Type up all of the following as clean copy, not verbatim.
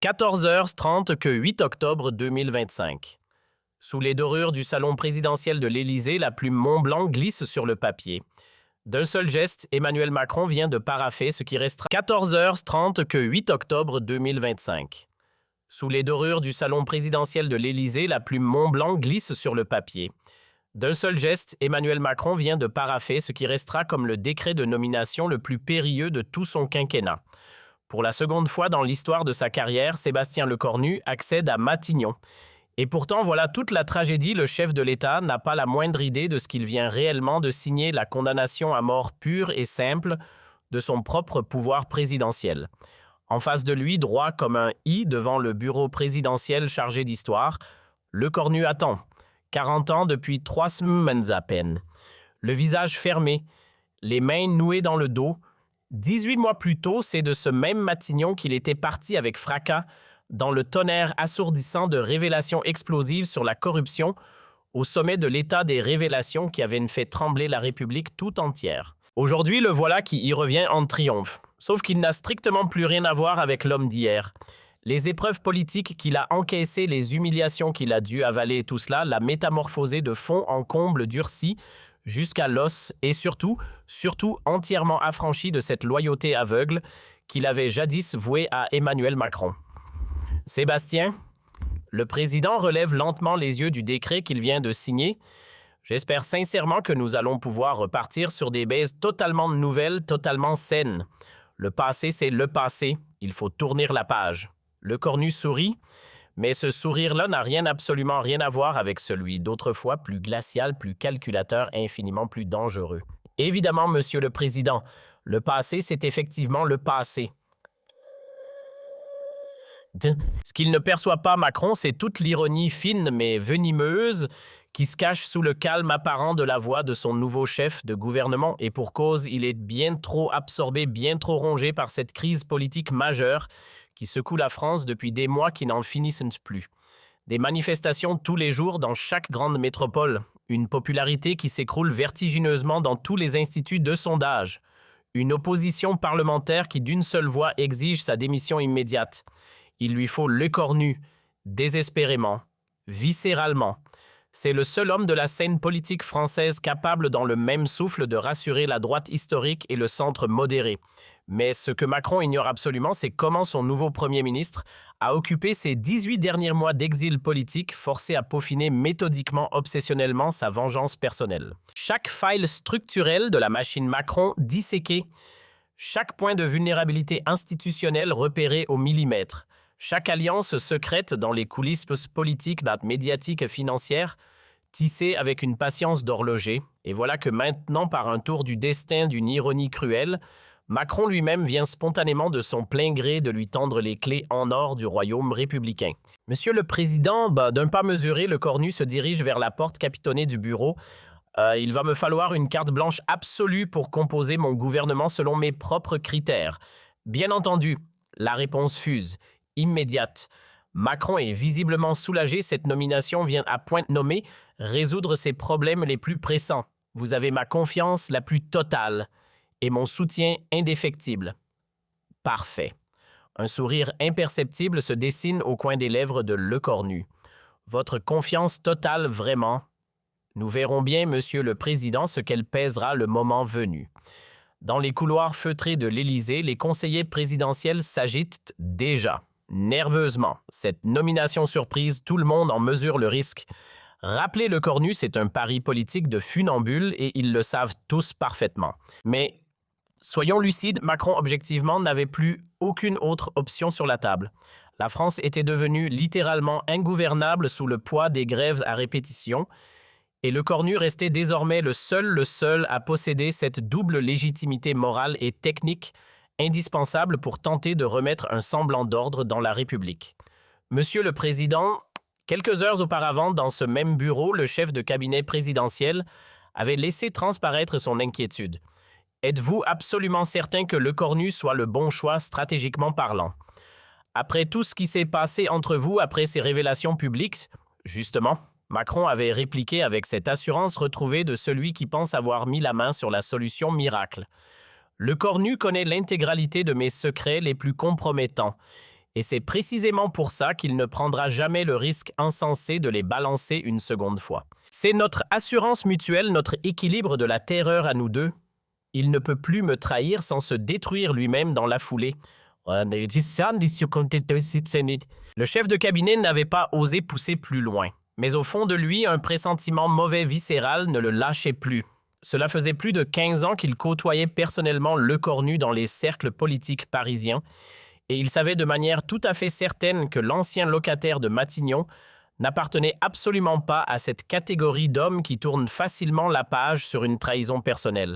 14h30 que 8 octobre 2025. Sous les dorures du salon présidentiel de l'Élysée, la plume Mont-Blanc glisse sur le papier. D'un seul geste, Emmanuel Macron vient de parapher ce qui restera 14h30 que 8 octobre 2025. Sous les dorures du salon présidentiel de l'Élysée, la plume Mont-Blanc glisse sur le papier. D'un seul geste, Emmanuel Macron vient de parapher ce qui restera comme le décret de nomination le plus périlleux de tout son quinquennat. Pour la seconde fois dans l'histoire de sa carrière, Sébastien Lecornu accède à Matignon. Et pourtant, voilà toute la tragédie, le chef de l'État n'a pas la moindre idée de ce qu'il vient réellement de signer, la condamnation à mort pure et simple de son propre pouvoir présidentiel. En face de lui, droit comme un i devant le bureau présidentiel chargé d'histoire, Lecornu attend. 40 ans depuis 3 semaines à peine. Le visage fermé, les mains nouées dans le dos. 18 mois plus tôt, c'est de ce même Matignon qu'il était parti avec fracas dans le tonnerre assourdissant de révélations explosives sur la corruption au sommet de l'état des révélations qui avait fait trembler la République tout entière. Aujourd'hui, le voilà qui y revient en triomphe, sauf qu'il n'a strictement plus rien à voir avec l'homme d'hier. Les épreuves politiques qu'il a encaissées, les humiliations qu'il a dû avaler, tout cela l'a métamorphosé de fond en comble durci, jusqu'à l'os et surtout entièrement affranchi de cette loyauté aveugle qu'il avait jadis vouée à Emmanuel Macron. Sébastien, le président relève lentement les yeux du décret qu'il vient de signer. J'espère sincèrement que nous allons pouvoir repartir sur des bases totalement nouvelles, totalement saines. Le passé, c'est le passé. Il faut tourner la page. Lecornu sourit, mais ce sourire-là n'a absolument rien à voir avec celui d'autrefois, plus glacial, plus calculateur, infiniment plus dangereux. Évidemment, Monsieur le Président, le passé, c'est effectivement le passé. Ce qu'il ne perçoit pas, Macron, c'est toute l'ironie fine mais venimeuse qui se cache sous le calme apparent de la voix de son nouveau chef de gouvernement. Et pour cause, il est bien trop absorbé, bien trop rongé par cette crise politique majeure qui secoue la France depuis des mois qui n'en finissent plus. Des manifestations tous les jours dans chaque grande métropole, une popularité qui s'écroule vertigineusement dans tous les instituts de sondage, une opposition parlementaire qui d'une seule voix exige sa démission immédiate. Il lui faut Lecornu, désespérément, viscéralement. C'est le seul homme de la scène politique française capable dans le même souffle de rassurer la droite historique et le centre modéré. Mais ce que Macron ignore absolument, c'est comment son nouveau Premier ministre a occupé ces 18 derniers mois d'exil politique, forcé à peaufiner méthodiquement, obsessionnellement sa vengeance personnelle. Chaque faille structurelle de la machine Macron disséquée, chaque point de vulnérabilité institutionnelle repéré au millimètre, chaque alliance secrète dans les coulisses politiques, médiatiques et financières, tissée avec une patience d'horloger. Et voilà que maintenant, par un tour du destin d'une ironie cruelle, Macron lui-même vient spontanément de son plein gré de lui tendre les clés en or du royaume républicain. Monsieur le Président, d'un pas mesuré, Lecornu se dirige vers la porte capitonnée du bureau. Il va me falloir une carte blanche absolue pour composer mon gouvernement selon mes propres critères. Bien entendu, la réponse fuse. Immédiate. Macron est visiblement soulagé, cette nomination vient à point nommé résoudre ses problèmes les plus pressants. Vous avez ma confiance la plus totale et mon soutien indéfectible. Parfait. Un sourire imperceptible se dessine au coin des lèvres de Lecornu. Votre confiance totale vraiment. Nous verrons bien, Monsieur le Président, ce qu'elle pèsera le moment venu. Dans les couloirs feutrés de l'Élysée, les conseillers présidentiels s'agitent déjà. Nerveusement, cette nomination surprise, tout le monde en mesure le risque. Rappeler Lecornu, c'est un pari politique de funambule et ils le savent tous parfaitement. Mais soyons lucides, Macron objectivement n'avait plus aucune autre option sur la table. La France était devenue littéralement ingouvernable sous le poids des grèves à répétition et Lecornu restait désormais le seul à posséder cette double légitimité morale et technique indispensable pour tenter de remettre un semblant d'ordre dans la République. Monsieur le Président, quelques heures auparavant, dans ce même bureau, le chef de cabinet présidentiel avait laissé transparaître son inquiétude. Êtes-vous absolument certain que Lecornu soit le bon choix stratégiquement parlant? Après tout ce qui s'est passé entre vous après ces révélations publiques, justement, Macron avait répliqué avec cette assurance retrouvée de celui qui pense avoir mis la main sur la solution miracle. Lecornu connaît l'intégralité de mes secrets les plus compromettants Et c'est précisément pour ça qu'il ne prendra jamais le risque insensé de les balancer une seconde fois. C'est notre assurance mutuelle, notre équilibre de la terreur à nous deux. Il ne peut plus me trahir sans se détruire lui-même dans la foulée. Le chef de cabinet n'avait pas osé pousser plus loin. Mais au fond de lui, un pressentiment mauvais viscéral ne le lâchait plus. Cela faisait plus de 15 ans qu'il côtoyait personnellement Lecornu dans les cercles politiques parisiens, et il savait de manière tout à fait certaine que l'ancien locataire de Matignon n'appartenait absolument pas à cette catégorie d'hommes qui tournent facilement la page sur une trahison personnelle.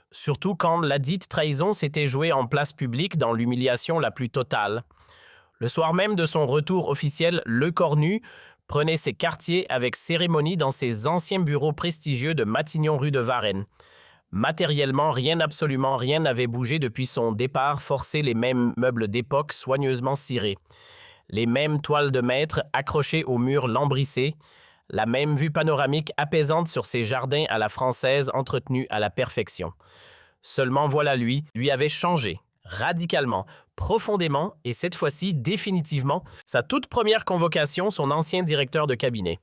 Surtout quand la dite trahison s'était jouée en place publique dans l'humiliation la plus totale. Le soir même de son retour officiel, Lecornu prenait ses quartiers avec cérémonie dans ses anciens bureaux prestigieux de Matignon rue de Varennes. Matériellement, absolument rien n'avait bougé depuis son départ forcé, les mêmes meubles d'époque soigneusement cirés, les mêmes toiles de maître accrochées aux murs lambrissés, la même vue panoramique apaisante sur ses jardins à la française entretenus à la perfection. Seulement voilà lui avait changé, radicalement, profondément et cette fois-ci définitivement, sa toute première convocation, son ancien directeur de cabinet.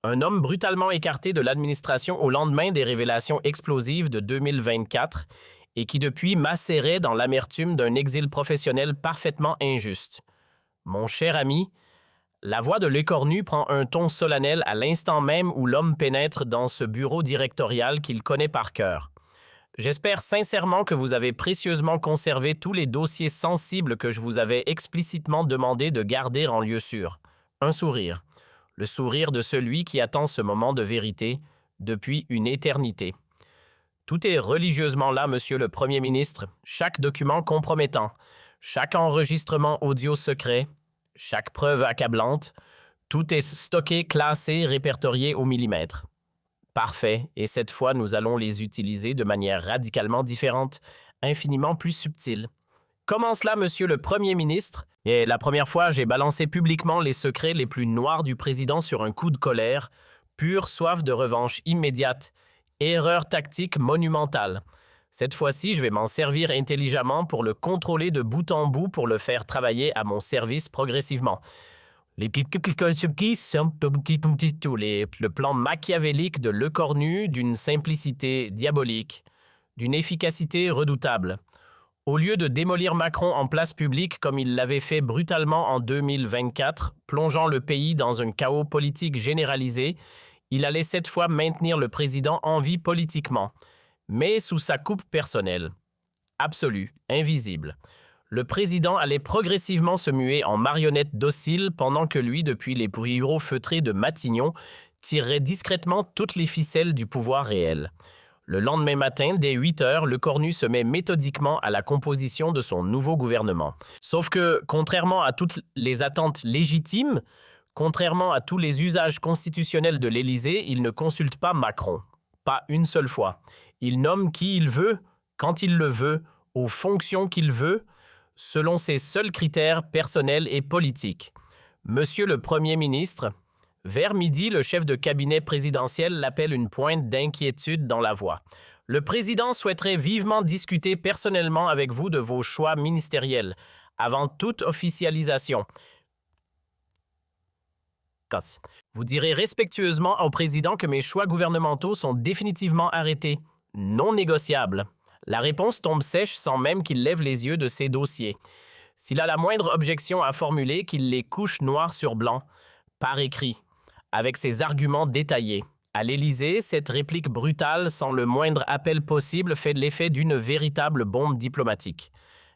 Un homme brutalement écarté de l'administration au lendemain des révélations explosives de 2024 et qui depuis macérait dans l'amertume d'un exil professionnel parfaitement injuste. Mon cher ami, la voix de Lecornu prend un ton solennel à l'instant même où l'homme pénètre dans ce bureau directorial qu'il connaît par cœur. J'espère sincèrement que vous avez précieusement conservé tous les dossiers sensibles que je vous avais explicitement demandé de garder en lieu sûr. Un sourire. Le sourire de celui qui attend ce moment de vérité depuis une éternité. Tout est religieusement là, monsieur le Premier ministre. Chaque document compromettant, chaque enregistrement audio secret, chaque preuve accablante, tout est stocké, classé, répertorié au millimètre. Parfait, et cette fois, nous allons les utiliser de manière radicalement différente, infiniment plus subtile. Comment cela, monsieur le Premier ministre? Et la première fois, j'ai balancé publiquement les secrets les plus noirs du président sur un coup de colère, pure soif de revanche immédiate, erreur tactique monumentale. Cette fois-ci, je vais m'en servir intelligemment pour le contrôler de bout en bout pour le faire travailler à mon service progressivement. Le plan machiavélique de Lecornu d'une simplicité diabolique, d'une efficacité redoutable. Au lieu de démolir Macron en place publique comme il l'avait fait brutalement en 2024, plongeant le pays dans un chaos politique généralisé, il allait cette fois maintenir le président en vie politiquement, mais sous sa coupe personnelle. Absolue, invisible. Le président allait progressivement se muer en marionnette docile pendant que lui, depuis les bureaux feutrés de Matignon, tirerait discrètement toutes les ficelles du pouvoir réel. Le lendemain matin, dès 8 heures, Lecornu se met méthodiquement à la composition de son nouveau gouvernement. Sauf que, contrairement à toutes les attentes légitimes, contrairement à tous les usages constitutionnels de l'Élysée, il ne consulte pas Macron. Pas une seule fois. Il nomme qui il veut, quand il le veut, aux fonctions qu'il veut, selon ses seuls critères personnels et politiques. Monsieur le Premier ministre, vers midi, le chef de cabinet présidentiel l'appelle une pointe d'inquiétude dans la voix. Le président souhaiterait vivement discuter personnellement avec vous de vos choix ministériels, avant toute officialisation. Vous direz respectueusement au président que mes choix gouvernementaux sont définitivement arrêtés, non négociables. La réponse tombe sèche sans même qu'il lève les yeux de ses dossiers. S'il a la moindre objection à formuler, qu'il les couche noir sur blanc, par écrit, avec ses arguments détaillés. À l'Élysée, cette réplique brutale, sans le moindre appel possible, fait l'effet d'une véritable bombe diplomatique.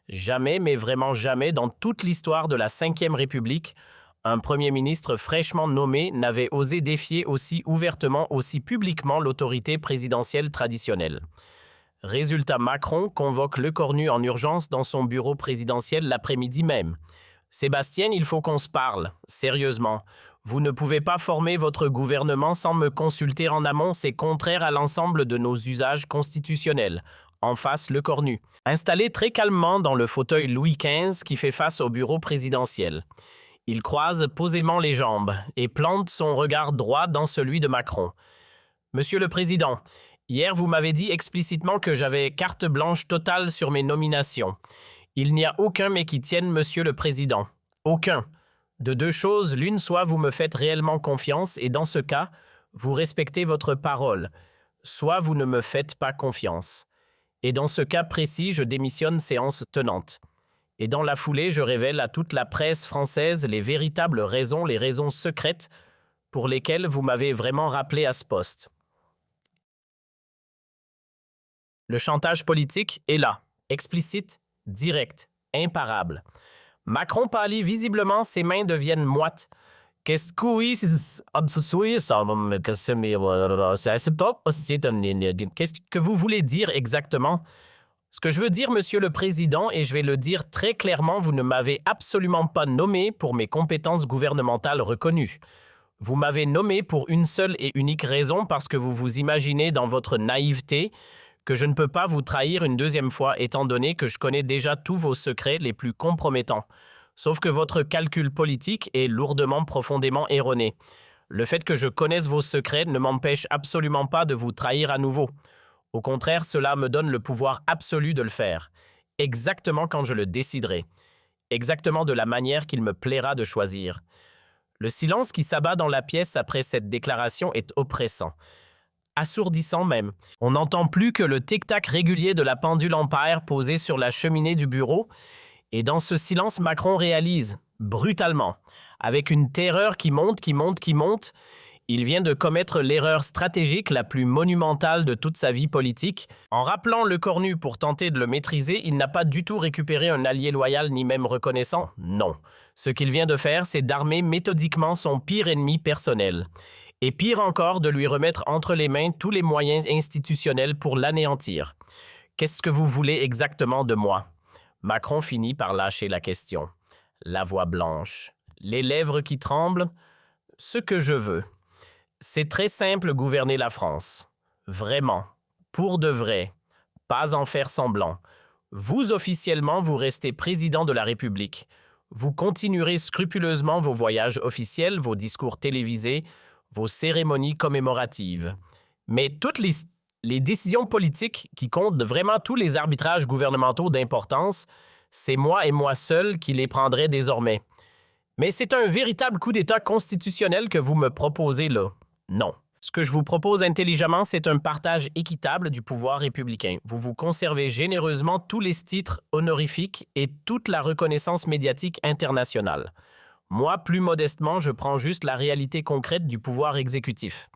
Jamais, mais vraiment jamais, dans toute l'histoire de la Ve République, un Premier ministre fraîchement nommé n'avait osé défier aussi ouvertement, aussi publiquement l'autorité présidentielle traditionnelle. Résultat, Macron convoque Lecornu en urgence dans son bureau présidentiel l'après-midi même. « Sébastien, il faut qu'on se parle, sérieusement. Vous ne pouvez pas former votre gouvernement sans me consulter en amont, c'est contraire à l'ensemble de nos usages constitutionnels. » En face, Lecornu, installé très calmement dans le fauteuil Louis XV qui fait face au bureau présidentiel. Il croise posément les jambes et plante son regard droit dans celui de Macron. « Monsieur le Président, hier vous m'avez dit explicitement que j'avais carte blanche totale sur mes nominations. Il n'y a aucun mais qui tienne Monsieur le Président. Aucun. De deux choses, l'une, soit vous me faites réellement confiance et dans ce cas, vous respectez votre parole, soit vous ne me faites pas confiance. Et dans ce cas précis, je démissionne séance tenante. Et dans la foulée, je révèle à toute la presse française les véritables raisons, les raisons secrètes pour lesquelles vous m'avez vraiment rappelé à ce poste. Le chantage politique est là, explicite, direct, imparable. Macron pâlit visiblement, ses mains deviennent moites. Qu'est-ce que vous voulez dire exactement? Ce que je veux dire, Monsieur le Président, et je vais le dire très clairement, vous ne m'avez absolument pas nommé pour mes compétences gouvernementales reconnues. Vous m'avez nommé pour une seule et unique raison, parce que vous vous imaginez dans votre naïveté que je ne peux pas vous trahir une deuxième fois, étant donné que je connais déjà tous vos secrets les plus compromettants. Sauf que votre calcul politique est lourdement, profondément erroné. Le fait que je connaisse vos secrets ne m'empêche absolument pas de vous trahir à nouveau. Au contraire, cela me donne le pouvoir absolu de le faire, exactement quand je le déciderai, exactement de la manière qu'il me plaira de choisir. Le silence qui s'abat dans la pièce après cette déclaration est oppressant. Assourdissant même. On n'entend plus que le tic-tac régulier de la pendule Empire posée sur la cheminée du bureau, et dans ce silence, Macron réalise, brutalement, avec une terreur qui monte, il vient de commettre l'erreur stratégique la plus monumentale de toute sa vie politique. En rappelant Le Cornu pour tenter de le maîtriser, il n'a pas du tout récupéré un allié loyal ni même reconnaissant. Non. Ce qu'il vient de faire, c'est d'armer méthodiquement son pire ennemi personnel. Et pire encore, de lui remettre entre les mains tous les moyens institutionnels pour l'anéantir. Qu'est-ce que vous voulez exactement de moi? Macron finit par lâcher la question. La voix blanche, les lèvres qui tremblent. Ce que je veux, c'est très simple gouverner la France. Vraiment, pour de vrai, pas en faire semblant. Vous, officiellement, vous restez président de la République. Vous continuerez scrupuleusement vos voyages officiels, vos discours télévisés, vos cérémonies commémoratives. Mais toutes les décisions politiques qui comptent vraiment tous les arbitrages gouvernementaux d'importance, c'est moi et moi seul qui les prendrai désormais. Mais c'est un véritable coup d'État constitutionnel que vous me proposez là. Non. Ce que je vous propose intelligemment, c'est un partage équitable du pouvoir républicain. Vous vous conservez généreusement tous les titres honorifiques et toute la reconnaissance médiatique internationale. Moi, plus modestement, je prends juste la réalité concrète du pouvoir exécutif.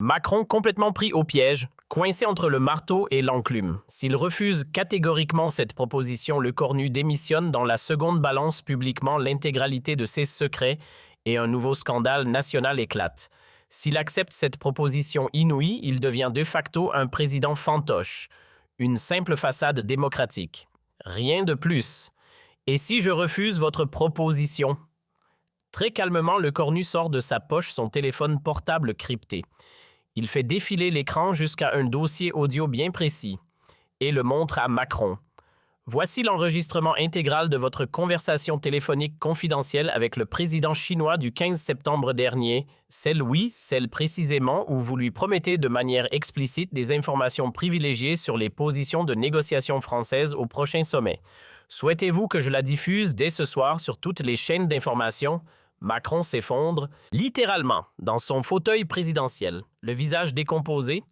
Macron complètement pris au piège, coincé entre le marteau et l'enclume. S'il refuse catégoriquement cette proposition, Le Cornu démissionne dans la seconde balance publiquement l'intégralité de ses secrets et un nouveau scandale national éclate. S'il accepte cette proposition inouïe, il devient de facto un président fantoche, une simple façade démocratique. Rien de plus. Et si je refuse votre proposition? Très calmement, Le Cornu sort de sa poche son téléphone portable crypté. Il fait défiler l'écran jusqu'à un dossier audio bien précis et le montre à Macron. Voici l'enregistrement intégral de votre conversation téléphonique confidentielle avec le président chinois du 15 septembre dernier, celle précisément où vous lui promettez de manière explicite des informations privilégiées sur les positions de négociation françaises au prochain sommet. Souhaitez-vous que je la diffuse dès ce soir sur toutes les chaînes d'information? Macron s'effondre, littéralement, dans son fauteuil présidentiel, le visage décomposé.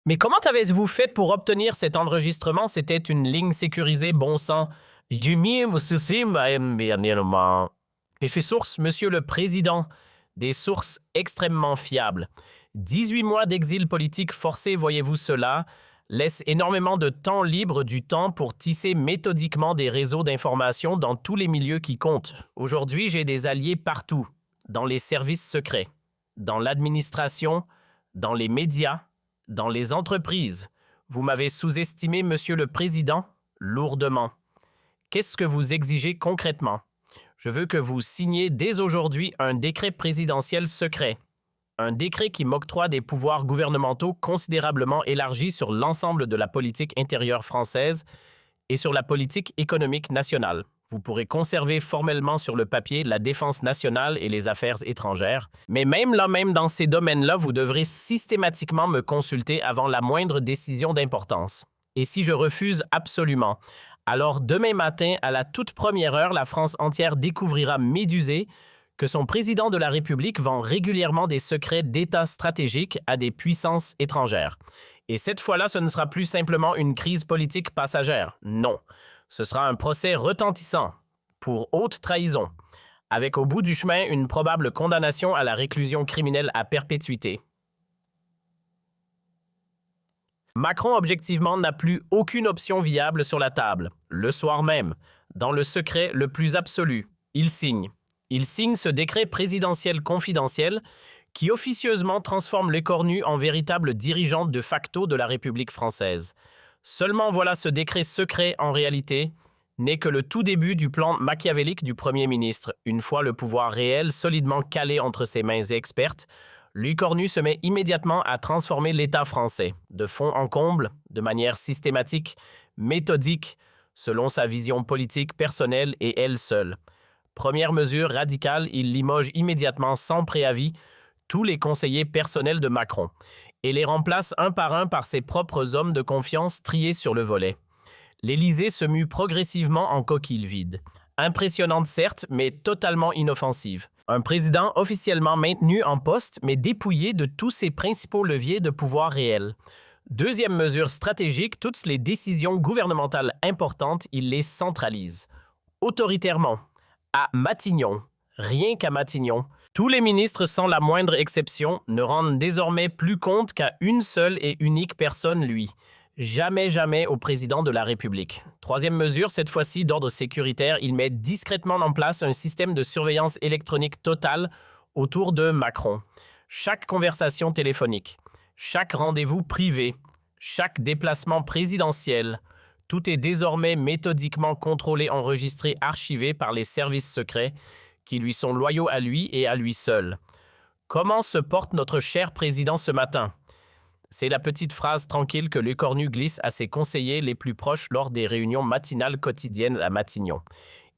Mais comment avez-vous fait pour obtenir cet enregistrement? C'était une ligne sécurisée, bon sang. Et fait source, Monsieur le Président, des sources extrêmement fiables. 18 mois d'exil politique forcé, voyez-vous cela, laisse énormément de temps libre, du temps pour tisser méthodiquement des réseaux d'information dans tous les milieux qui comptent. Aujourd'hui, j'ai des alliés partout, dans les services secrets, dans l'administration, dans les médias, dans les entreprises. Vous m'avez sous-estimé, Monsieur le Président, lourdement. Qu'est-ce que vous exigez concrètement? Je veux que vous signiez dès aujourd'hui un décret présidentiel secret. Un décret qui m'octroie des pouvoirs gouvernementaux considérablement élargis sur l'ensemble de la politique intérieure française et sur la politique économique nationale. Vous pourrez conserver formellement sur le papier la défense nationale et les affaires étrangères, mais même dans ces domaines-là, vous devrez systématiquement me consulter avant la moindre décision d'importance. Et si je refuse absolument, Alors demain matin, à la toute première heure, la France entière découvrira médusée que son président de la République vend régulièrement des secrets d'État stratégiques à des puissances étrangères. Et cette fois-là, ce ne sera plus simplement une crise politique passagère. Non, ce sera un procès retentissant pour haute trahison, avec au bout du chemin une probable condamnation à la réclusion criminelle à perpétuité. Macron, objectivement, n'a plus aucune option viable sur la table. Le soir même, dans le secret le plus absolu, il signe. Il signe ce décret présidentiel confidentiel qui officieusement transforme l'écornu en véritable dirigeant de facto de la République française. Seulement voilà, ce décret secret, en réalité, n'est que le tout début du plan machiavélique du Premier ministre. Une fois le pouvoir réel solidement calé entre ses mains expertes, l'écornu se met immédiatement à transformer l'État français, de fond en comble, de manière systématique, méthodique, selon sa vision politique personnelle et elle seule. Première mesure radicale, il limoge immédiatement sans préavis tous les conseillers personnels de Macron et les remplace un par ses propres hommes de confiance triés sur le volet. L'Élysée se mue progressivement en coquille vide. Impressionnante certes, mais totalement inoffensive. Un président officiellement maintenu en poste, mais dépouillé de tous ses principaux leviers de pouvoir réel. Deuxième mesure stratégique, toutes les décisions gouvernementales importantes, il les centralise. Autoritairement. À Matignon, rien qu'à Matignon, tous les ministres, sans la moindre exception, ne rendent désormais plus compte qu'à une seule et unique personne, lui. Jamais au président de la République. Troisième mesure, cette fois-ci d'ordre sécuritaire, il met discrètement en place un système de surveillance électronique totale autour de Macron. Chaque conversation téléphonique, chaque rendez-vous privé, chaque déplacement présidentiel, tout est désormais méthodiquement contrôlé, enregistré, archivé par les services secrets qui lui sont loyaux à lui et à lui seul. Comment se porte notre cher président ce matin? C'est la petite phrase tranquille que l'écornu glisse à ses conseillers les plus proches lors des réunions matinales quotidiennes à Matignon.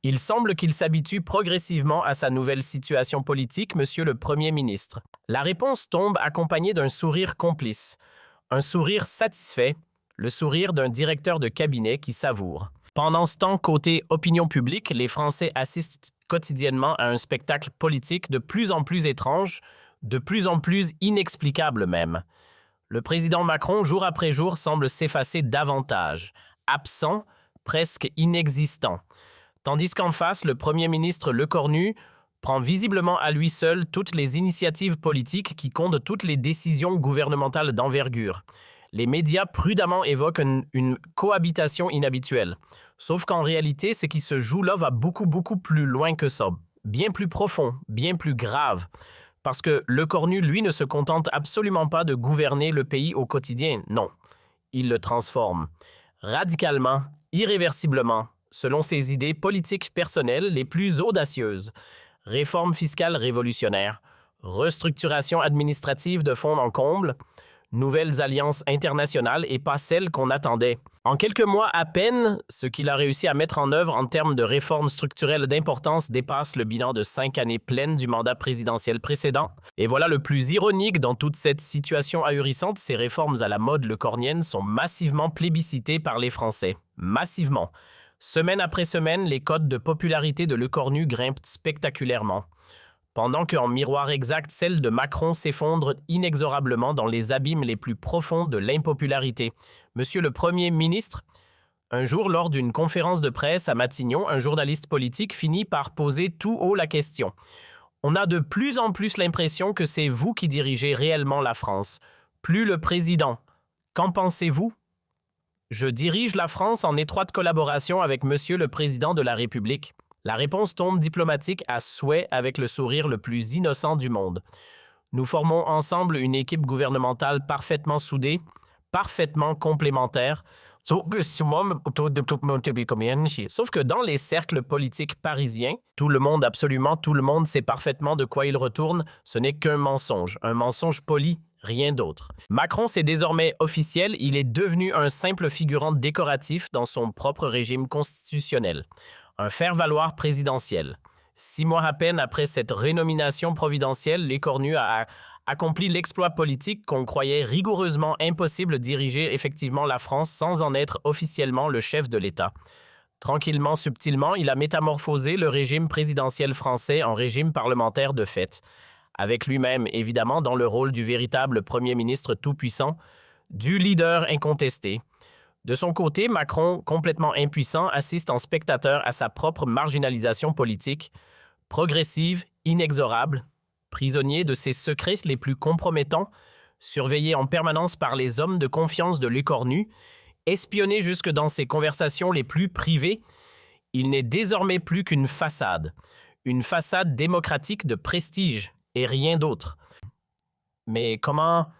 Il semble qu'il s'habitue progressivement à sa nouvelle situation politique, monsieur le Premier ministre. La réponse tombe accompagnée d'un sourire complice, un sourire satisfait, le sourire d'un directeur de cabinet qui savoure. Pendant ce temps, côté opinion publique, les Français assistent quotidiennement à un spectacle politique de plus en plus étrange, de plus en plus inexplicable même. Le président Macron, jour après jour, semble s'effacer davantage, absent, presque inexistant. Tandis qu'en face, le Premier ministre Lecornu prend visiblement à lui seul toutes les initiatives politiques qui comptent toutes les décisions gouvernementales d'envergure. Les médias prudemment évoquent une cohabitation inhabituelle. Sauf qu'en réalité, ce qui se joue là va beaucoup plus loin que ça. Bien plus profond, bien plus grave. Parce que Lecornu, lui, ne se contente absolument pas de gouverner le pays au quotidien. Non, il le transforme. Radicalement, irréversiblement, selon ses idées politiques personnelles les plus audacieuses. Réforme fiscale révolutionnaire, restructuration administrative de fond en comble, nouvelles alliances internationales et pas celles qu'on attendait. En quelques mois à peine, ce qu'il a réussi à mettre en œuvre en termes de réformes structurelles d'importance dépasse le bilan de 5 années pleines du mandat présidentiel précédent. Et voilà le plus ironique dans toute cette situation ahurissante, ces réformes à la mode lecornienne sont massivement plébiscitées par les Français. Massivement. Semaine après semaine, les cotes de popularité de Lecornu grimpent spectaculairement. Pendant qu'en miroir exact, celle de Macron s'effondre inexorablement dans les abîmes les plus profonds de l'impopularité. Monsieur le Premier ministre, un jour, lors d'une conférence de presse à Matignon, un journaliste politique finit par poser tout haut la question. On a de plus en plus l'impression que c'est vous qui dirigez réellement la France, plus le président. Qu'en pensez-vous? Je dirige la France en étroite collaboration avec Monsieur le Président de la République. La réponse tombe diplomatique à souhait avec le sourire le plus innocent du monde. Nous formons ensemble une équipe gouvernementale parfaitement soudée, parfaitement complémentaire. Sauf que dans les cercles politiques parisiens, tout le monde, absolument tout le monde, sait parfaitement de quoi il retourne. Ce n'est qu'un mensonge poli, rien d'autre. Macron, c'est désormais officiel, il est devenu un simple figurant décoratif dans son propre régime constitutionnel. Un faire-valoir présidentiel. 6 mois à peine après cette rénomination providentielle, Lecornu a accompli l'exploit politique qu'on croyait rigoureusement impossible de diriger effectivement la France sans en être officiellement le chef de l'État. Tranquillement, subtilement, il a métamorphosé le régime présidentiel français en régime parlementaire de fait, avec lui-même évidemment dans le rôle du véritable Premier ministre tout-puissant, du leader incontesté. De son côté, Macron, complètement impuissant, assiste en spectateur à sa propre marginalisation politique, progressive, inexorable, prisonnier de ses secrets les plus compromettants, surveillé en permanence par les hommes de confiance de l'écornu, espionné jusque dans ses conversations les plus privées, il n'est désormais plus qu'une façade démocratique de prestige et rien d'autre. Mais comment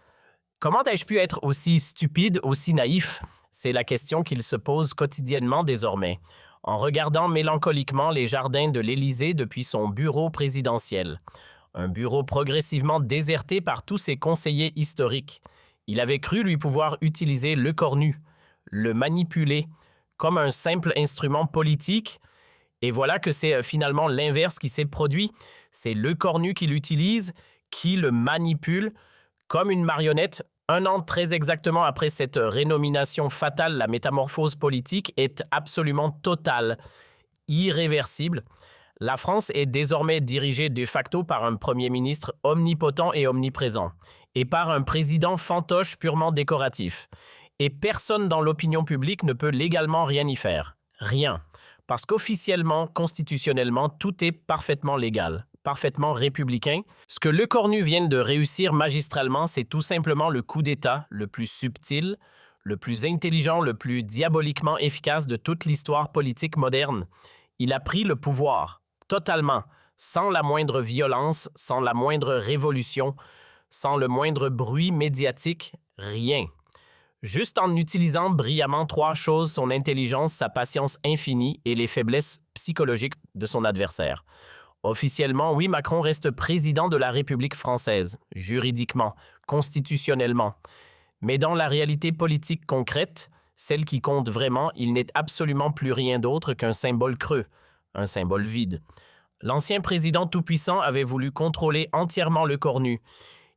ai-je pu être aussi stupide, aussi naïf? C'est la question qu'il se pose quotidiennement désormais, en regardant mélancoliquement les jardins de l'Élysée depuis son bureau présidentiel. Un bureau progressivement déserté par tous ses conseillers historiques. Il avait cru lui pouvoir utiliser l'écornu, le manipuler comme un simple instrument politique, et voilà que c'est finalement l'inverse qui s'est produit. C'est l'écornu qui l'utilise, qui le manipule comme une marionnette. Un an très exactement après cette rénomination fatale, la métamorphose politique est absolument totale, irréversible. La France est désormais dirigée de facto par un Premier ministre omnipotent et omniprésent, et par un président fantoche purement décoratif. Et personne dans l'opinion publique ne peut légalement rien y faire. Rien. Parce qu'officiellement, constitutionnellement, tout est parfaitement légal, parfaitement républicain. Ce que l'écornu vient de réussir magistralement, c'est tout simplement le coup d'État le plus subtil, le plus intelligent, le plus diaboliquement efficace de toute l'histoire politique moderne. Il a pris le pouvoir, totalement, sans la moindre violence, sans la moindre révolution, sans le moindre bruit médiatique, rien. Juste en utilisant brillamment trois choses, son intelligence, sa patience infinie et les faiblesses psychologiques de son adversaire. Officiellement, oui, Macron reste président de la République française, juridiquement, constitutionnellement. Mais dans la réalité politique concrète, celle qui compte vraiment, il n'est absolument plus rien d'autre qu'un symbole creux, un symbole vide. L'ancien président tout-puissant avait voulu contrôler entièrement l'écornu.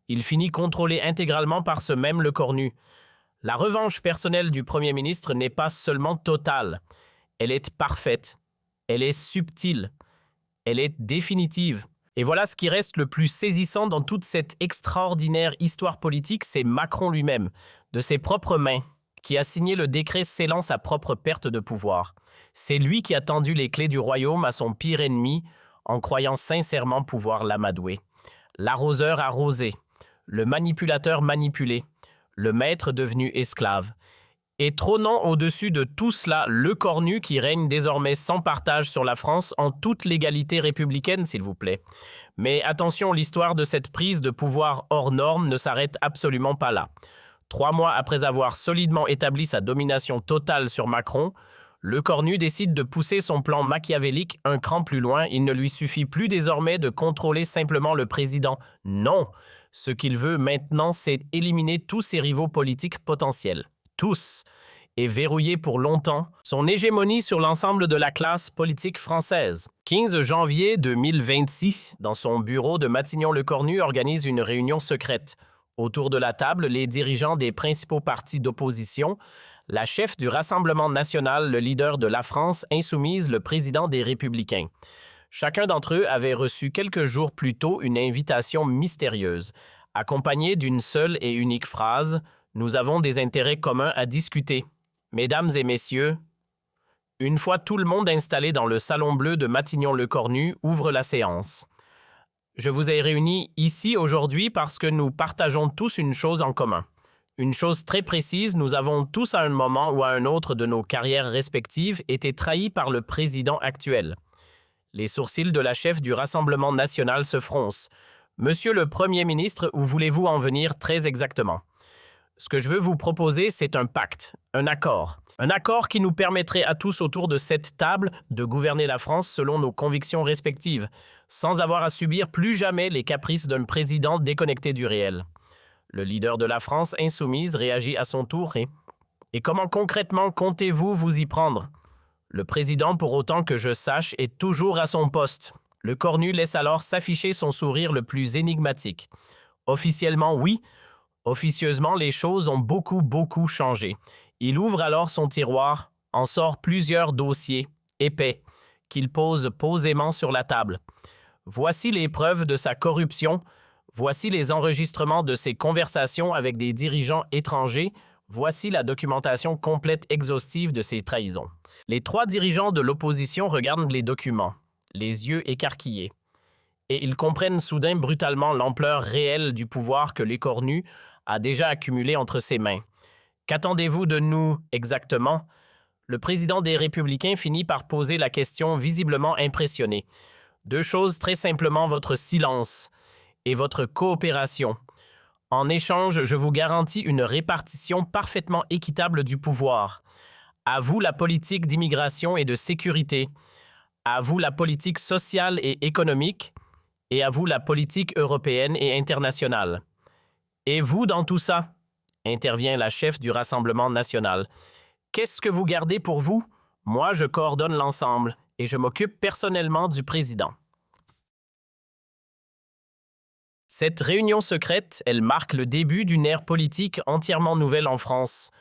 Il finit contrôlé intégralement par ce même l'écornu. La revanche personnelle du Premier ministre n'est pas seulement totale, elle est parfaite, elle est subtile, elle est définitive. Et voilà ce qui reste le plus saisissant dans toute cette extraordinaire histoire politique, c'est Macron lui-même, de ses propres mains, qui a signé le décret scellant sa propre perte de pouvoir. C'est lui qui a tendu les clés du royaume à son pire ennemi en croyant sincèrement pouvoir l'amadouer. L'arroseur arrosé, le manipulateur manipulé, le maître devenu esclave. Et trônant au-dessus de tout cela, l'écornu qui règne désormais sans partage sur la France en toute légalité républicaine, s'il vous plaît. Mais attention, l'histoire de cette prise de pouvoir hors norme ne s'arrête absolument pas là. 3 mois après avoir solidement établi sa domination totale sur Macron, l'écornu décide de pousser son plan machiavélique un cran plus loin. Il ne lui suffit plus désormais de contrôler simplement le président. Non! Ce qu'il veut maintenant, c'est éliminer tous ses rivaux politiques potentiels. Tous. Et verrouiller pour longtemps son hégémonie sur l'ensemble de la classe politique française. 15 janvier 2026, dans son bureau de Matignon-le-Cornu, organise une réunion secrète. Autour de la table, les dirigeants des principaux partis d'opposition, la chef du Rassemblement national, le leader de la France insoumise, le président des Républicains. Chacun d'entre eux avait reçu quelques jours plus tôt une invitation mystérieuse, accompagnée d'une seule et unique phrase « Nous avons des intérêts communs à discuter. Mesdames et messieurs, une fois tout le monde installé dans le salon bleu de Matignon-le-Cornu, ouvre la séance. Je vous ai réunis ici aujourd'hui parce que nous partageons tous une chose en commun. Une chose très précise, nous avons tous à un moment ou à un autre de nos carrières respectives été trahis par le président actuel. » Les sourcils de la chef du Rassemblement national se froncent. « Monsieur le Premier ministre, où voulez-vous en venir très exactement? Ce que je veux vous proposer, c'est un pacte, un accord. Un accord qui nous permettrait à tous autour de cette table de gouverner la France selon nos convictions respectives, sans avoir à subir plus jamais les caprices d'un président déconnecté du réel. » Le leader de la France insoumise réagit à son tour et comment concrètement comptez-vous vous y prendre? Le président, pour autant que je sache, est toujours à son poste. L'écornu laisse alors s'afficher son sourire le plus énigmatique. Officiellement, oui. Officieusement, les choses ont beaucoup changé. Il ouvre alors son tiroir, en sort plusieurs dossiers, épais, qu'il pose posément sur la table. Voici les preuves de sa corruption, voici les enregistrements de ses conversations avec des dirigeants étrangers, voici la documentation complète exhaustive de ses trahisons. Les 3 dirigeants de l'opposition regardent les documents, les yeux écarquillés, et ils comprennent soudain brutalement l'ampleur réelle du pouvoir que l'écornu a déjà accumulé entre ses mains. Qu'attendez-vous de nous exactement? Le président des Républicains finit par poser la question visiblement impressionné. 2 choses très simplement, votre silence et votre coopération. En échange, je vous garantis une répartition parfaitement équitable du pouvoir. À vous la politique d'immigration et de sécurité. À vous la politique sociale et économique. Et à vous la politique européenne et internationale. Et vous dans tout ça? Intervient la chef du Rassemblement national. Qu'est-ce que vous gardez pour vous? Moi, je coordonne l'ensemble et je m'occupe personnellement du président. Cette réunion secrète, elle marque le début d'une ère politique entièrement nouvelle en France.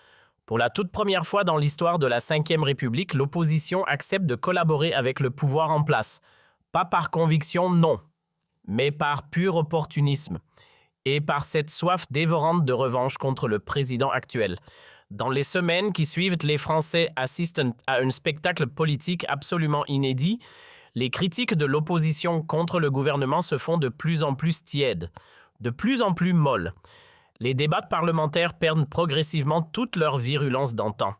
Pour la toute première fois dans l'histoire de la Ve République, l'opposition accepte de collaborer avec le pouvoir en place. Pas par conviction, non, mais par pur opportunisme. Et par cette soif dévorante de revanche contre le président actuel. Dans les semaines qui suivent, les Français assistent à un spectacle politique absolument inédit. Les critiques de l'opposition contre le gouvernement se font de plus en plus tièdes, de plus en plus molles. Les débats parlementaires perdent progressivement toute leur virulence d'antan.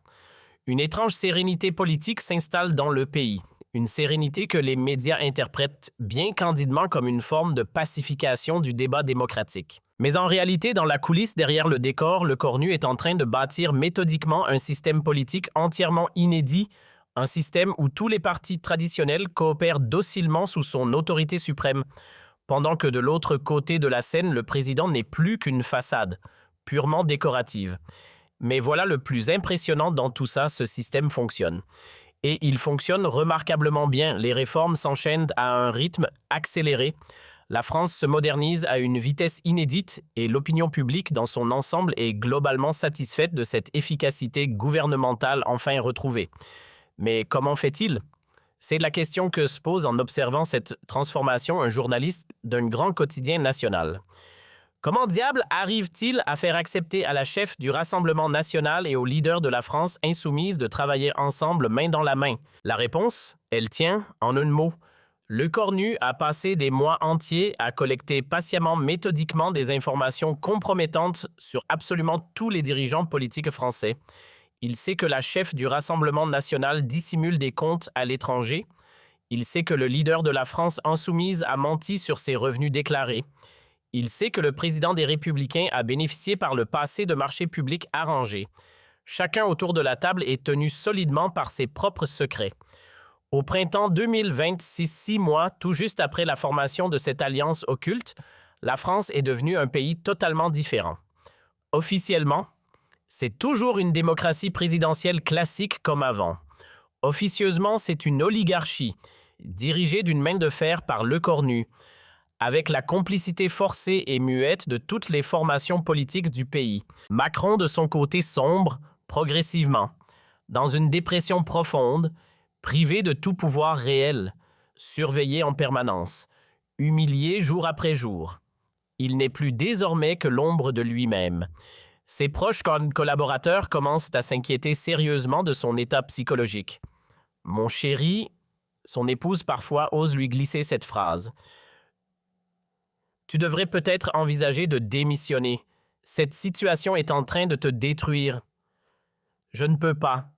Une étrange sérénité politique s'installe dans le pays. Une sérénité que les médias interprètent bien candidement comme une forme de pacification du débat démocratique. Mais en réalité, dans la coulisse derrière le décor, le Cornu est en train de bâtir méthodiquement un système politique entièrement inédit, un système où tous les partis traditionnels coopèrent docilement sous son autorité suprême, pendant que de l'autre côté de la scène, le président n'est plus qu'une façade, purement décorative. Mais voilà le plus impressionnant dans tout ça, ce système fonctionne. Et il fonctionne remarquablement bien. Les réformes s'enchaînent à un rythme accéléré. La France se modernise à une vitesse inédite et l'opinion publique dans son ensemble est globalement satisfaite de cette efficacité gouvernementale enfin retrouvée. Mais comment fait-il? C'est la question que se pose en observant cette transformation un journaliste d'un grand quotidien national. Comment diable arrive-t-il à faire accepter à la chef du Rassemblement national et au leader de la France insoumise de travailler ensemble main dans la main? La réponse, elle tient en un mot. Le Cornu a passé des mois entiers à collecter patiemment, méthodiquement des informations compromettantes sur absolument tous les dirigeants politiques français. Il sait que la chef du Rassemblement national dissimule des comptes à l'étranger. Il sait que le leader de la France insoumise a menti sur ses revenus déclarés. Il sait que le président des Républicains a bénéficié par le passé de marchés publics arrangés. Chacun autour de la table est tenu solidement par ses propres secrets. Au printemps 2026, 6 mois tout juste après la formation de cette alliance occulte, la France est devenue un pays totalement différent. Officiellement, c'est toujours une démocratie présidentielle classique comme avant. Officieusement, c'est une oligarchie, dirigée d'une main de fer par Le Cornu, avec la complicité forcée et muette de toutes les formations politiques du pays. Macron, de son côté, sombre progressivement, dans une dépression profonde, privé de tout pouvoir réel, surveillé en permanence, humilié jour après jour. Il n'est plus désormais que l'ombre de lui-même. Ses proches collaborateurs commencent à s'inquiéter sérieusement de son état psychologique. « Mon chéri », son épouse parfois ose lui glisser cette phrase. « Tu devrais peut-être envisager de démissionner. Cette situation est en train de te détruire. » « Je ne peux pas. »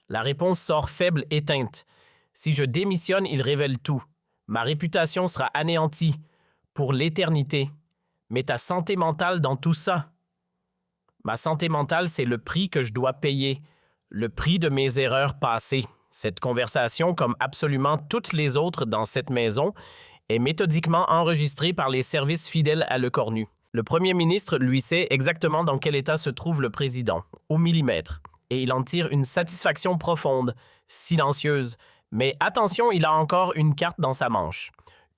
La réponse sort faible, éteinte. « Si je démissionne, il révèle tout. Ma réputation sera anéantie pour l'éternité. Mais ta santé mentale dans tout ça? » Ma santé mentale, c'est le prix que je dois payer, le prix de mes erreurs passées. Cette conversation, comme absolument toutes les autres dans cette maison, est méthodiquement enregistrée par les services fidèles à Le Cornu. Le premier ministre, lui, sait exactement dans quel état se trouve le président, au millimètre, et il en tire une satisfaction profonde, silencieuse. Mais attention, il a encore une carte dans sa manche.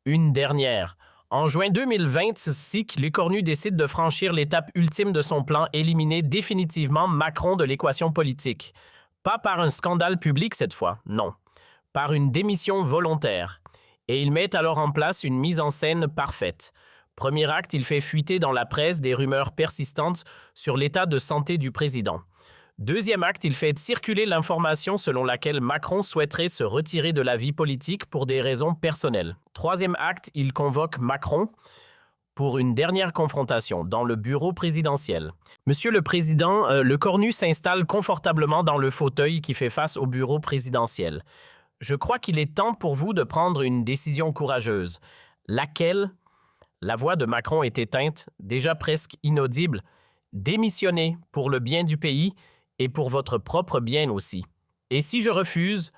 Une dernière. En juin 2026, Le Cornu décide de franchir l'étape ultime de son plan, éliminer définitivement Macron de l'équation politique. Pas par un scandale public cette fois, non. par une démission volontaire. Et il met alors en place une mise en scène parfaite. Premier acte, il fait fuiter dans la presse des rumeurs persistantes sur l'état de santé du président. Deuxième acte, il fait circuler l'information selon laquelle Macron souhaiterait se retirer de la vie politique pour des raisons personnelles. Troisième acte, il convoque Macron pour une dernière confrontation dans le bureau présidentiel. Monsieur le Président, le Cornu s'installe confortablement dans le fauteuil qui fait face au bureau présidentiel. Je crois qu'il est temps pour vous de prendre une décision courageuse. Laquelle? La voix de Macron est éteinte, déjà presque inaudible. Démissionnez pour le bien du pays et pour votre propre bien aussi. Et si je refuse,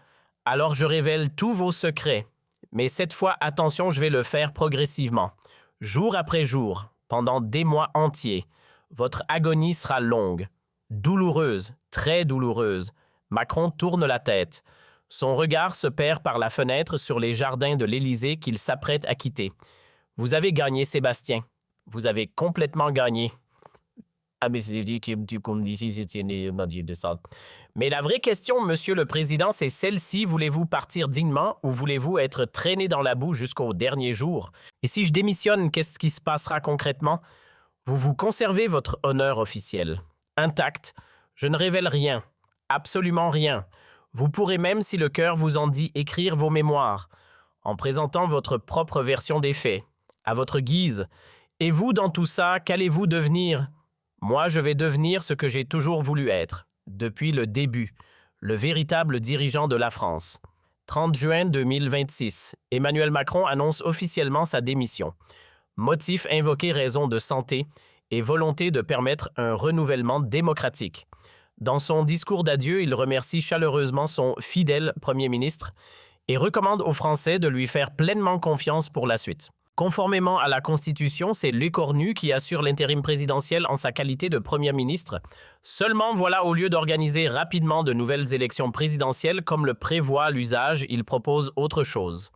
alors je révèle tous vos secrets. Mais cette fois, attention, je vais le faire progressivement. Jour après jour, pendant des mois entiers, votre agonie sera longue, douloureuse, très douloureuse. Macron tourne la tête. Son regard se perd par la fenêtre sur les jardins de l'Élysée qu'il s'apprête à quitter. Vous avez gagné, Sébastien. Vous avez complètement gagné. Mais la vraie question, Monsieur le Président, c'est celle-ci. Voulez-vous partir dignement ou voulez-vous être traîné dans la boue jusqu'au dernier jour? Et si je démissionne, qu'est-ce qui se passera concrètement? Vous conservez votre honneur officiel. Intact. Je ne révèle rien. Absolument rien. Vous pourrez même, si le cœur vous en dit, écrire vos mémoires, en présentant votre propre version des faits, à votre guise. Et vous, dans tout ça, qu'allez-vous devenir? Moi, je vais devenir ce que j'ai toujours voulu être, depuis le début, le véritable dirigeant de la France. 30 juin 2026, Emmanuel Macron annonce officiellement sa démission. Motif invoqué raison de santé et volonté de permettre un renouvellement démocratique. Dans son discours d'adieu, il remercie chaleureusement son fidèle Premier ministre et recommande aux Français de lui faire pleinement confiance pour la suite. Conformément à la Constitution, c'est Le Cornu qui assure l'intérim présidentiel en sa qualité de Premier ministre. Seulement, voilà, au lieu d'organiser rapidement de nouvelles élections présidentielles comme le prévoit l'usage, il propose autre chose.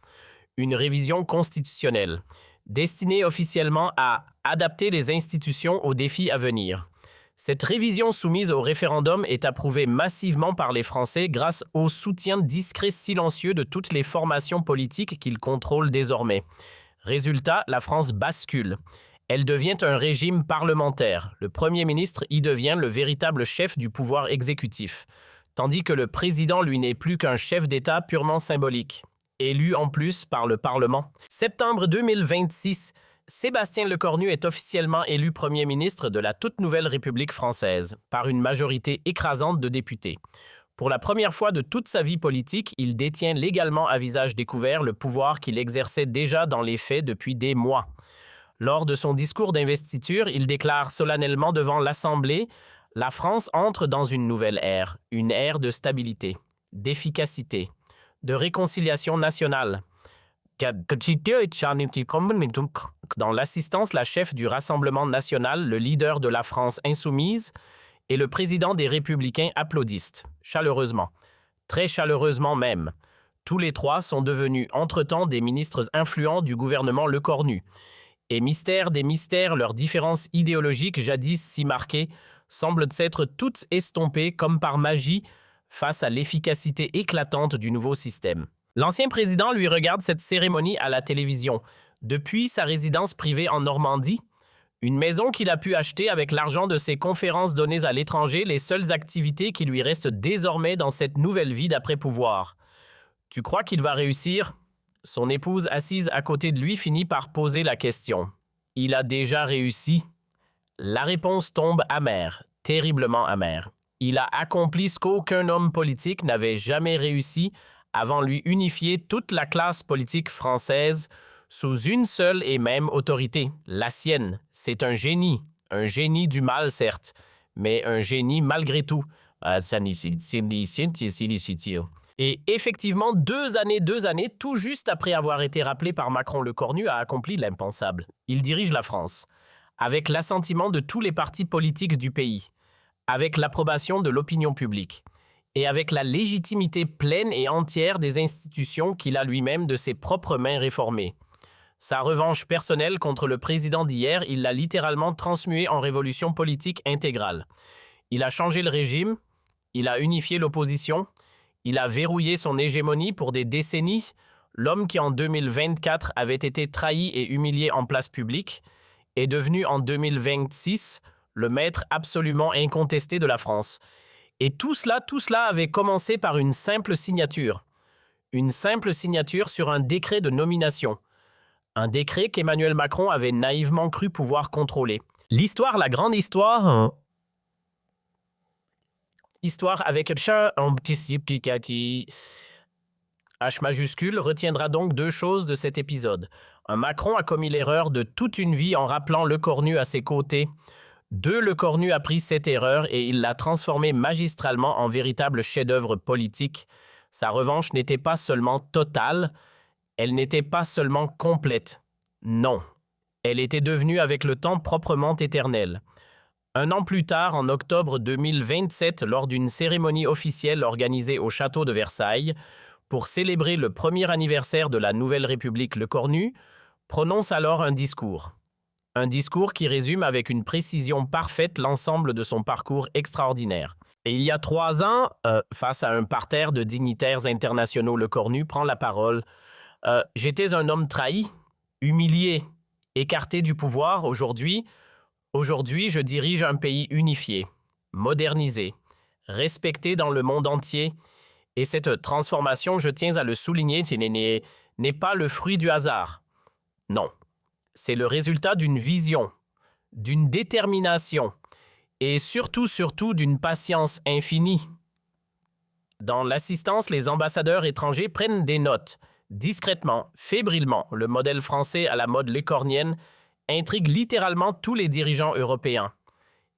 Une révision constitutionnelle, destinée officiellement à adapter les institutions aux défis à venir. Cette révision soumise au référendum est approuvée massivement par les Français grâce au soutien discret silencieux de toutes les formations politiques qu'ils contrôlent désormais. Résultat, la France bascule. Elle devient un régime parlementaire. Le Premier ministre y devient le véritable chef du pouvoir exécutif, tandis que le président, lui, n'est plus qu'un chef d'État purement symbolique, élu en plus par le Parlement. Septembre 2026, Sébastien Lecornu est officiellement élu Premier ministre de la toute nouvelle République française, par une majorité écrasante de députés. Pour la première fois de toute sa vie politique, il détient légalement à visage découvert le pouvoir qu'il exerçait déjà dans les faits depuis des mois. Lors de son discours d'investiture, il déclare solennellement devant l'Assemblée « La France entre dans une nouvelle ère, une ère de stabilité, d'efficacité, de réconciliation nationale. » Dans l'assistance, la chef du Rassemblement national, le leader de la France insoumise, et le président des Républicains applaudissent, chaleureusement, très chaleureusement même. Tous les trois sont devenus entre-temps des ministres influents du gouvernement Lecornu. Et mystère des mystères, leurs différences idéologiques jadis si marquées semblent s'être toutes estompées comme par magie face à l'efficacité éclatante du nouveau système. L'ancien président lui regarde cette cérémonie à la télévision, depuis sa résidence privée en Normandie, une maison qu'il a pu acheter avec l'argent de ses conférences données à l'étranger, les seules activités qui lui restent désormais dans cette nouvelle vie d'après-pouvoir. Tu crois qu'il va réussir? Son épouse assise à côté de lui finit par poser la question. Il a déjà réussi? La réponse tombe amère, terriblement amère. Il a accompli ce qu'aucun homme politique n'avait jamais réussi avant lui unifier toute la classe politique française sous une seule et même autorité, la sienne. C'est un génie du mal certes, mais un génie malgré tout. Et effectivement, deux années, tout juste après avoir été rappelé par Macron Lecornu, a accompli l'impensable. Il dirige la France, avec l'assentiment de tous les partis politiques du pays, avec l'approbation de l'opinion publique, et avec la légitimité pleine et entière des institutions qu'il a lui-même de ses propres mains réformées. Sa revanche personnelle contre le président d'hier, il l'a littéralement transmué en révolution politique intégrale. Il a changé le régime, il a unifié l'opposition, Il a verrouillé son hégémonie pour des décennies. L'homme qui en 2024 avait été trahi et humilié en place publique est devenu en 2026 le maître absolument incontesté de la France. Et tout cela avait commencé par une simple signature. Une simple signature sur un décret de nomination. Un décret qu'Emmanuel Macron avait naïvement cru pouvoir contrôler. L'histoire, la grande histoire... Histoire avec un petit H majuscule retiendra donc deux choses de cet épisode. Un Macron a commis l'erreur de toute une vie en rappelant Lecornu à ses côtés. Deux, Lecornu a pris cette erreur et il l'a transformée magistralement en véritable chef-d'œuvre politique. Sa revanche n'était pas seulement totale, elle n'était pas seulement complète. Non, elle était devenue avec le temps proprement éternelle. Un an plus tard, en octobre 2027, lors d'une cérémonie officielle organisée au château de Versailles, pour célébrer le premier anniversaire de la Nouvelle République Lecornu, prononce alors un discours. Un discours qui résume avec une précision parfaite l'ensemble de son parcours extraordinaire. Et il y a 3 ans, face à un parterre de dignitaires internationaux, Lecornu prend la parole. « J'étais un homme trahi, humilié, écarté du pouvoir. Aujourd'hui, je dirige un pays unifié, modernisé, respecté dans le monde entier. Et cette transformation, je tiens à le souligner, n'est pas le fruit du hasard. Non, c'est le résultat d'une vision, d'une détermination et surtout d'une patience infinie. Dans l'assistance, les ambassadeurs étrangers prennent des notes. Discrètement, fébrilement, le modèle français à la mode lécornienne intrigue littéralement tous les dirigeants européens.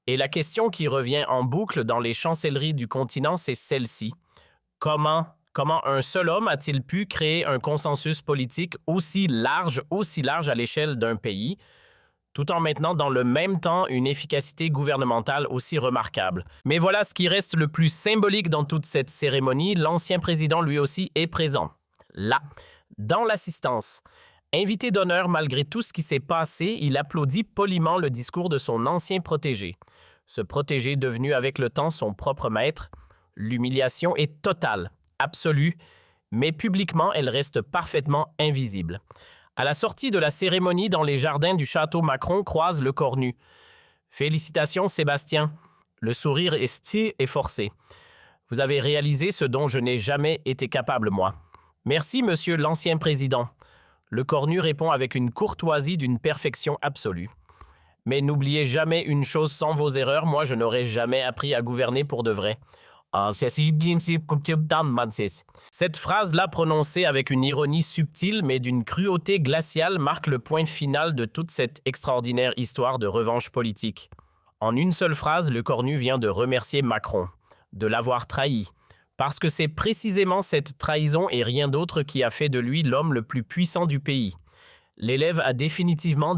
Et la question qui revient en boucle dans les chancelleries du continent, c'est celle-ci. Comment un seul homme a-t-il pu créer un consensus politique aussi large à l'échelle d'un pays, tout en maintenant dans le même temps une efficacité gouvernementale aussi remarquable? Mais voilà ce qui reste le plus symbolique dans toute cette cérémonie, l'ancien président lui aussi est présent. Là, dans l'assistance. Invité d'honneur malgré tout ce qui s'est passé, il applaudit poliment le discours de son ancien protégé. Ce protégé devenu avec le temps son propre maître. L'humiliation est totale, absolue, mais publiquement elle reste parfaitement invisible. À la sortie de la cérémonie dans les jardins du château, Macron croise Lecornu. « Félicitations Sébastien. Le sourire est forcé. Vous avez réalisé ce dont je n'ai jamais été capable, moi. Merci, monsieur l'ancien président. » Lecornu répond avec une courtoisie d'une perfection absolue. « Mais n'oubliez jamais une chose, sans vos erreurs, moi je n'aurais jamais appris à gouverner pour de vrai. » Cette phrase-là, prononcée avec une ironie subtile mais d'une cruauté glaciale, marque le point final de toute cette extraordinaire histoire de revanche politique. En une seule phrase, Lecornu vient de remercier Macron, de l'avoir trahi, parce que c'est précisément cette trahison et rien d'autre qui a fait de lui l'homme le plus puissant du pays. L'élève a définitivement